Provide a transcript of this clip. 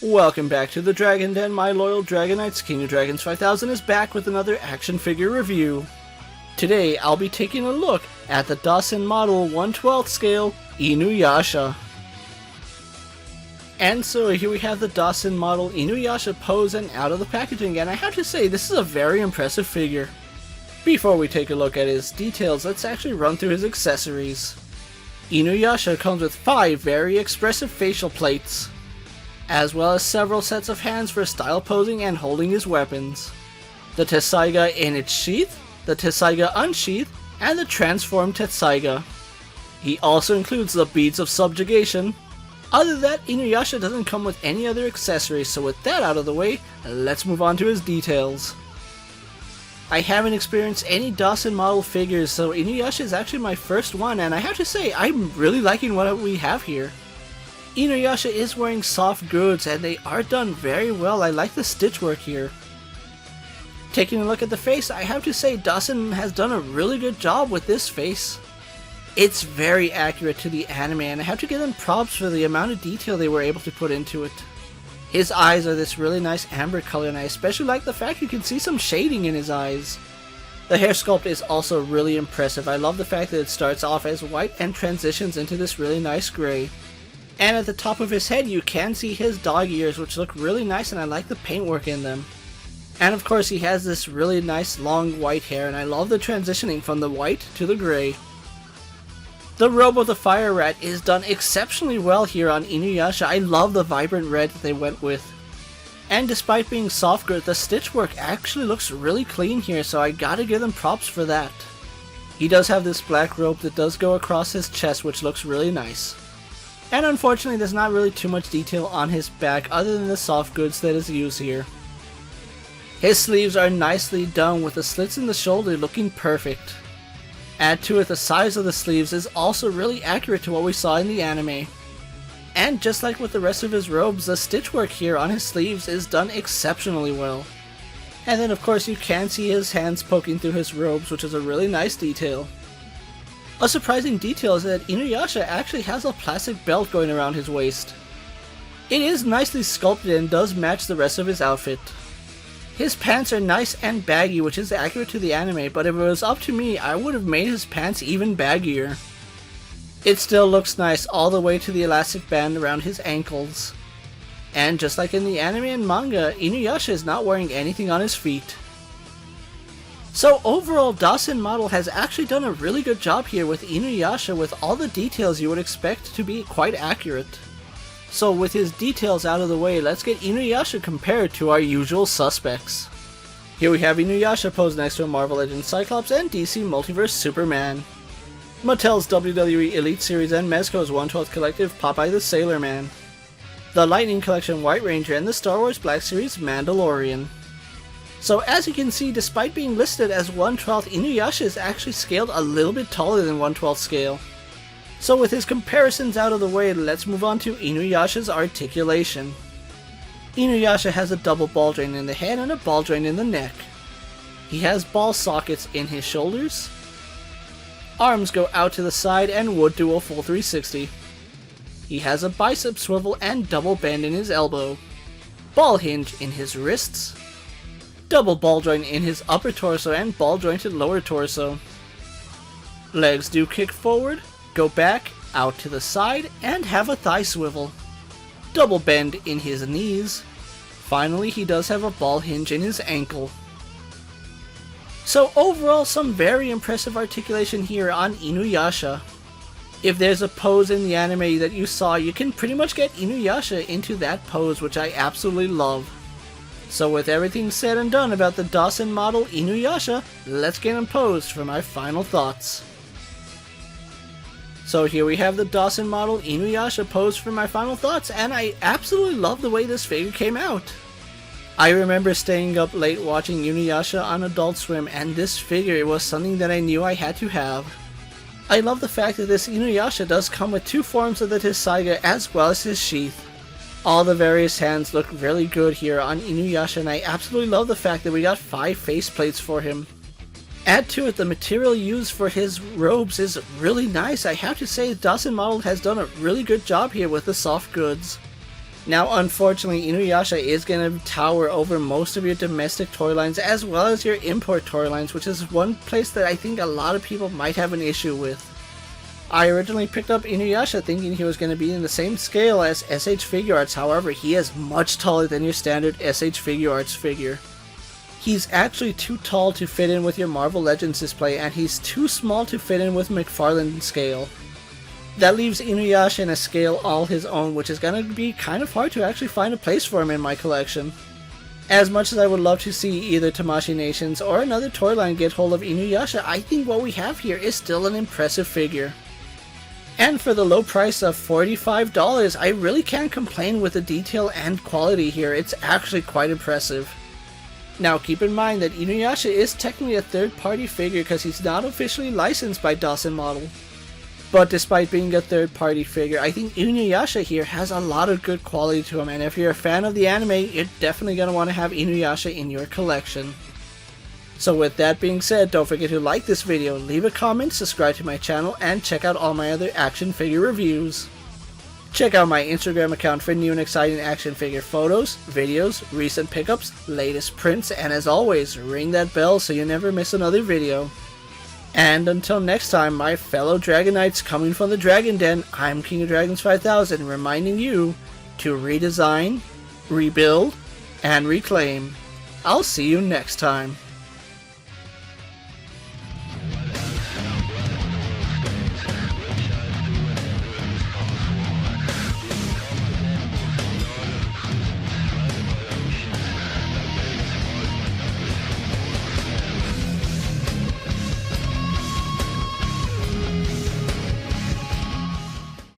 Welcome back to the Dragon Den, my loyal Dragonites. King of Dragons 5000 is back with another action figure review. Today, I'll be taking a look at the Dasin model 1/12 scale Inuyasha. And so here we have the Dasin model Inuyasha pose and out of the packaging, and I have to say this is a very impressive figure. Before we take a look at his details, let's actually run through his accessories. Inuyasha comes with 5 very expressive facial plates, as well as several sets of hands for style posing and holding his weapons. The Tessaiga in its sheath, the Tessaiga unsheathed, and the transformed Tessaiga. He also includes the beads of subjugation. Other than that, Inuyasha doesn't come with any other accessories, so with that out of the way, let's move on to his details. I haven't experienced any Dasin model figures, so Inuyasha is actually my first one, and I have to say, I'm really liking what we have here. Inuyasha is wearing soft goods, and they are done very well. I like the stitch work here. Taking a look at the face, I have to say Dasin has done a really good job with this face. It's very accurate to the anime, and I have to give them props for the amount of detail they were able to put into it. His eyes are this really nice amber color, and I especially like the fact you can see some shading in his eyes. The hair sculpt is also really impressive. I love the fact that it starts off as white and transitions into this really nice gray. And at the top of his head you can see his dog ears, which look really nice, and I like the paintwork in them. And of course he has this really nice long white hair, and I love the transitioning from the white to the gray. The robe of the fire rat is done exceptionally well here on Inuyasha. I love the vibrant red that they went with. And despite being soft goods, the stitch work actually looks really clean here, so I gotta give them props for that. He does have this black robe that does go across his chest, which looks really nice. And unfortunately there's not really too much detail on his back other than the soft goods that is used here. His sleeves are nicely done with the slits in the shoulder looking perfect. Add to it, the size of the sleeves is also really accurate to what we saw in the anime. And just like with the rest of his robes, the stitch work here on his sleeves is done exceptionally well. And then of course you can see his hands poking through his robes, which is a really nice detail. A surprising detail is that Inuyasha actually has a plastic belt going around his waist. It is nicely sculpted and does match the rest of his outfit. His pants are nice and baggy, which is accurate to the anime, but if it was up to me, I would have made his pants even baggier. It still looks nice all the way to the elastic band around his ankles. And just like in the anime and manga, Inuyasha is not wearing anything on his feet. So overall, Dasin model has actually done a really good job here with Inuyasha, with all the details you would expect to be quite accurate. So with his details out of the way, let's get Inuyasha compared to our usual suspects. Here we have Inuyasha posed next to a Marvel Legends Cyclops and DC Multiverse Superman. Mattel's WWE Elite Series and Mezco's 1/12 Collective Popeye the Sailor Man. The Lightning Collection White Ranger and the Star Wars Black Series Mandalorian. So as you can see, despite being listed as 1/12, Inuyasha is actually scaled a little bit taller than 1/12 scale. So with his comparisons out of the way, let's move on to Inuyasha's articulation. Inuyasha has a double ball joint in the head and a ball joint in the neck. He has ball sockets in his shoulders. Arms go out to the side and would do a full 360. He has a bicep swivel and double bend in his elbow. Ball hinge in his wrists. Double ball joint in his upper torso and ball jointed lower torso. Legs do kick forward, go back, out to the side, and have a thigh swivel. Double bend in his knees. Finally, he does have a ball hinge in his ankle. So overall, some very impressive articulation here on Inuyasha. If there's a pose in the anime that you saw, you can pretty much get Inuyasha into that pose, which I absolutely love. So with everything said and done about the Dasin model Inuyasha, let's get him posed for my final thoughts. So here we have the Dasin model Inuyasha posed for my final thoughts, and I absolutely love the way this figure came out. I remember staying up late watching Inuyasha on Adult Swim, and this figure was something that I knew I had to have. I love the fact that this Inuyasha does come with 2 forms of the Tessaiga as well as his sheath. All the various hands look really good here on Inuyasha, and I absolutely love the fact that we got 5 faceplates for him. Add to it, the material used for his robes is really nice. I have to say, Dasin model has done a really good job here with the soft goods. Now, unfortunately, Inuyasha is going to tower over most of your domestic toy lines as well as your import toy lines, which is one place that I think a lot of people might have an issue with. I originally picked up Inuyasha thinking he was going to be in the same scale as SH Figuarts, however, he is much taller than your standard SH Figuarts figure. He's actually too tall to fit in with your Marvel Legends display, and he's too small to fit in with McFarlane scale. That leaves Inuyasha in a scale all his own, which is going to be kind of hard to actually find a place for him in my collection. As much as I would love to see either Tamashii Nations or another toy line get hold of Inuyasha, I think what we have here is still an impressive figure. And for the low price of $45, I really can't complain with the detail and quality here. It's actually quite impressive. Now keep in mind that Inuyasha is technically a third-party figure because he's not officially licensed by Dasin Model. But despite being a third-party figure, I think Inuyasha here has a lot of good quality to him, and if you're a fan of the anime, you're definitely going to want to have Inuyasha in your collection. So with that being said, don't forget to like this video, leave a comment, subscribe to my channel, and check out all my other action figure reviews. Check out my Instagram account for new and exciting action figure photos, videos, recent pickups, latest prints, and as always, ring that bell so you never miss another video. And until next time, my fellow Dragonites coming from the Dragon Den, I'm King of Dragons 5000, reminding you to redesign, rebuild, and reclaim. I'll see you next time.